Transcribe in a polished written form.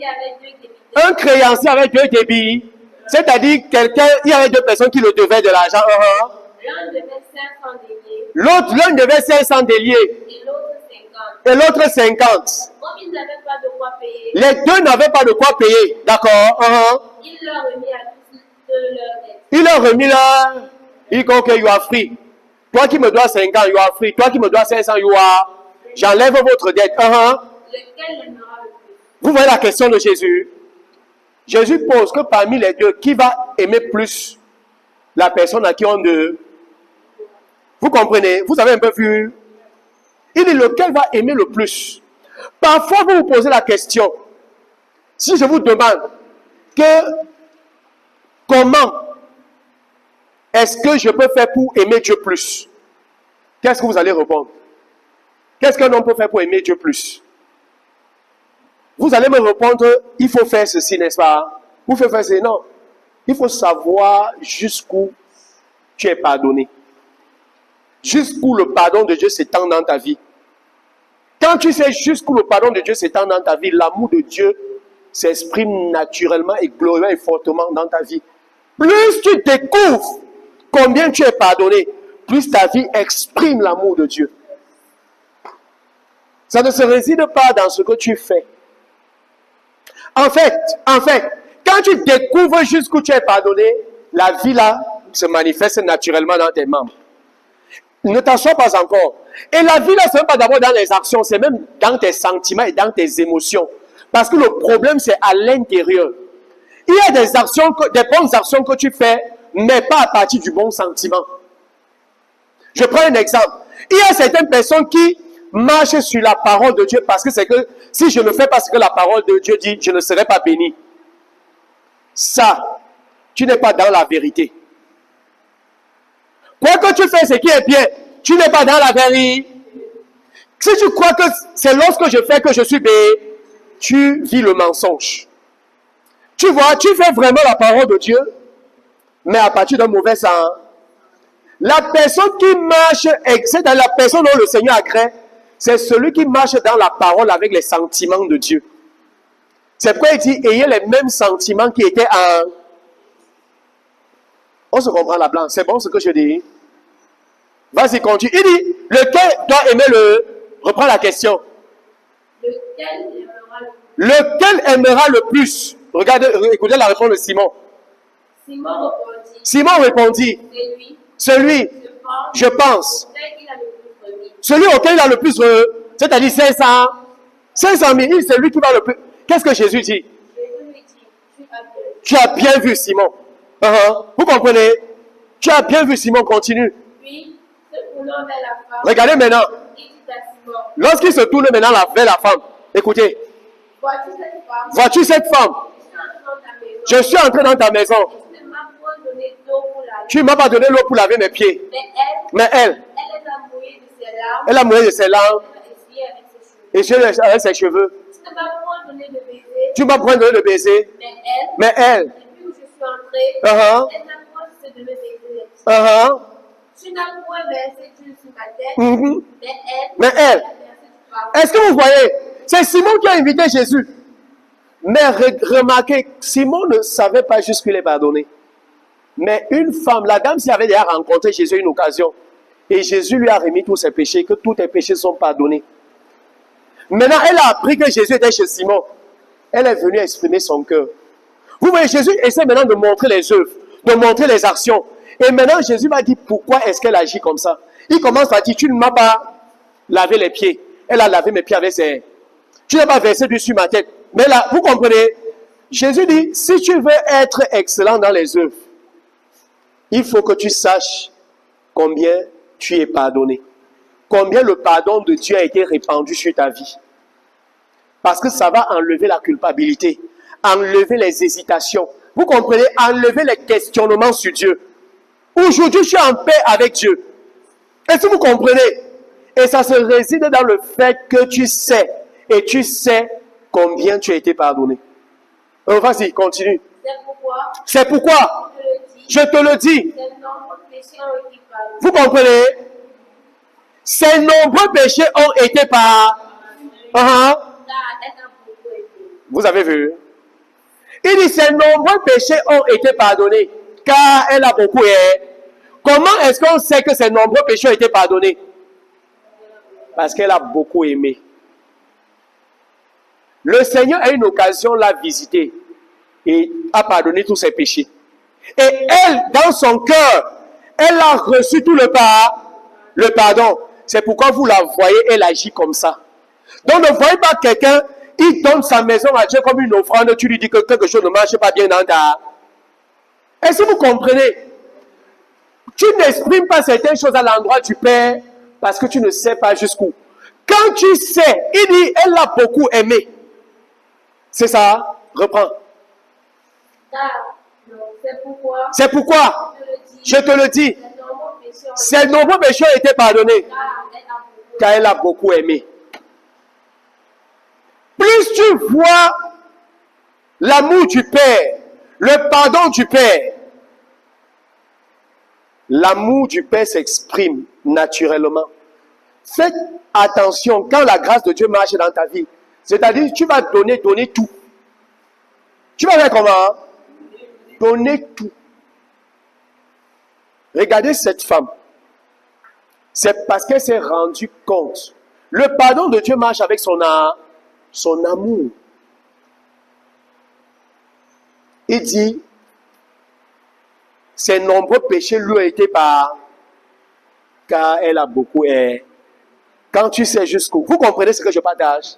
avait 2 débiteurs. Un créancier avec 2 débits. C'est-à-dire, il y avait 2 personnes qui le devaient de l'argent. L'un devait 500 deniers L'un devait 500 deniers. et l'autre 50. Et l'autre 50. Comme ils n'avaient pas de quoi payer, Les 2 n'avaient pas de quoi payer. D'accord. il leur remis à tous leur dette. Il leur remis là. Il dit, ok, you are free. Toi qui me dois 50, you are free. Toi qui me dois 500, you are. J'enlève votre dette. Lequel aimera le plus? Vous voyez la question de Jésus. Jésus pose que parmi les 2, qui va aimer plus la personne à qui on de... Vous comprenez? Vous avez un peu vu? Il dit lequel va aimer le plus. Parfois, vous vous posez la question. Si je vous demande que comment est-ce que je peux faire pour aimer Dieu plus? Qu'est-ce que vous allez répondre? Qu'est-ce qu'un homme peut faire pour aimer Dieu plus? Vous allez me répondre, il faut faire ceci, n'est-ce pas? Vous faites faire ceci, non. Il faut savoir jusqu'où tu es pardonné. Jusqu'où le pardon de Dieu s'étend dans ta vie. Quand tu sais jusqu'où le pardon de Dieu s'étend dans ta vie, l'amour de Dieu s'exprime naturellement et glorieusement et fortement dans ta vie. Plus tu découvres combien tu es pardonné, plus ta vie exprime l'amour de Dieu. Ça ne se réside pas dans ce que tu fais. En fait, quand tu découvres jusqu'où tu es pardonné, la vie là se manifeste naturellement dans tes membres. Ne t'en sois pas encore. Et la vie là, ce n'est pas d'abord dans les actions, c'est même dans tes sentiments et dans tes émotions. Parce que le problème, c'est à l'intérieur. Il y a des actions, des bonnes actions que tu fais, mais pas à partir du bon sentiment. Je prends un exemple. Il y a certaines personnes qui marchent sur la parole de Dieu parce que c'est que si je ne fais pas ce que la parole de Dieu dit, je ne serai pas béni. Ça, tu n'es pas dans la vérité. Quoi que tu fais ce qui est bien, tu n'es pas dans la vérité. Si tu crois que c'est lorsque je fais que je suis béni, tu vis le mensonge. Tu vois, tu fais vraiment la parole de Dieu, mais à partir d'un mauvais sens. La personne qui marche, c'est dans la personne dont le Seigneur agrée, c'est celui qui marche dans la parole avec les sentiments de Dieu. C'est pourquoi il dit, ayez les mêmes sentiments qui étaient en... On se comprend la blanche, c'est bon ce que je dis? Vas-y, continue. Il dit, lequel doit aimer le... Reprends la question. Lequel aimera le plus? Regardez, écoutez la réponse de Simon. Simon répondit. Celui, je pense. Celui auquel il a le plus, c'est-à-dire 500 000, c'est lui qui va le plus. Qu'est-ce que Jésus dit? Tu as bien vu, Simon. Vous comprenez? Tu as bien vu, Simon, continue. Regardez maintenant. Lorsqu'il se tourne maintenant vers la femme, écoutez. Vois-tu cette femme? Je suis entré dans ta maison. Tu ne m'as pas donné l'eau pour laver mes pieds. Mais elle a mouillé de ses larmes et avec ses cheveux. Tu ne m'as pas donné de baiser. Mais elle, tu n'as point versé d'huile sur ma tête, mais elle, est-ce que vous voyez? C'est Simon qui a invité Jésus. Mais remarquez, Simon ne savait pas jusqu'où il est pardonné. Mais une femme, la dame, s'il avait déjà rencontré Jésus une occasion, et Jésus lui a remis tous ses péchés, que tous tes péchés sont pardonnés. Maintenant, elle a appris que Jésus était chez Simon. Elle est venue exprimer son cœur. Vous voyez, Jésus essaie maintenant de montrer les œuvres, de montrer les actions. Et maintenant, Jésus m'a dit, pourquoi est-ce qu'elle agit comme ça? Il commence par dire, tu ne m'as pas lavé les pieds. Elle a lavé mes pieds avec ses... Tu n'as pas versé du sur ma tête. Mais là, vous comprenez? Jésus dit, si tu veux être excellent dans les œuvres, il faut que tu saches combien tu es pardonné. Combien le pardon de Dieu a été répandu sur ta vie. Parce que ça va enlever la culpabilité, enlever les hésitations. Vous comprenez? Enlever les questionnements sur Dieu. Aujourd'hui, je suis en paix avec Dieu. Est-ce que vous comprenez? Et ça se réside dans le fait que tu sais, et tu sais combien tu as été pardonné. Vas-y, continue. C'est pourquoi je te le dis. Vous comprenez? Ces nombreux péchés ont été pardonnés. Vous avez vu? Il dit, ses nombreux péchés ont été pardonnés, car elle a beaucoup aimé. Comment est-ce qu'on sait que ses nombreux péchés ont été pardonnés? Parce qu'elle a beaucoup aimé. Le Seigneur a une occasion l'a visiter et a pardonné tous ses péchés. Et elle, dans son cœur, elle a reçu tout le pardon. C'est pourquoi vous la voyez, elle agit comme ça. Donc ne voyez pas quelqu'un, il donne sa maison à Dieu comme une offrande, tu lui dis que quelque chose ne marche pas bien dans ta... Est-ce que vous comprenez? Tu n'exprimes pas certaines choses à l'endroit du Père parce que tu ne sais pas jusqu'où. Quand tu sais, il dit, elle l'a beaucoup aimé. C'est ça, reprends. C'est pourquoi, je te le dis, ses nombreux péchés ont été pardonnés, car elle a beaucoup aimé. Plus tu vois l'amour du Père, le pardon du Père, l'amour du Père s'exprime naturellement. Faites attention quand la grâce de Dieu marche dans ta vie. C'est-à-dire, tu vas donner tout. Tu vas faire comment? Donner tout. Regardez cette femme. C'est parce qu'elle s'est rendue compte. Le pardon de Dieu marche avec son amour. Il dit, ses nombreux péchés lui ont été par, car elle a beaucoup aimé. Quand tu sais jusqu'où. Vous comprenez ce que je partage?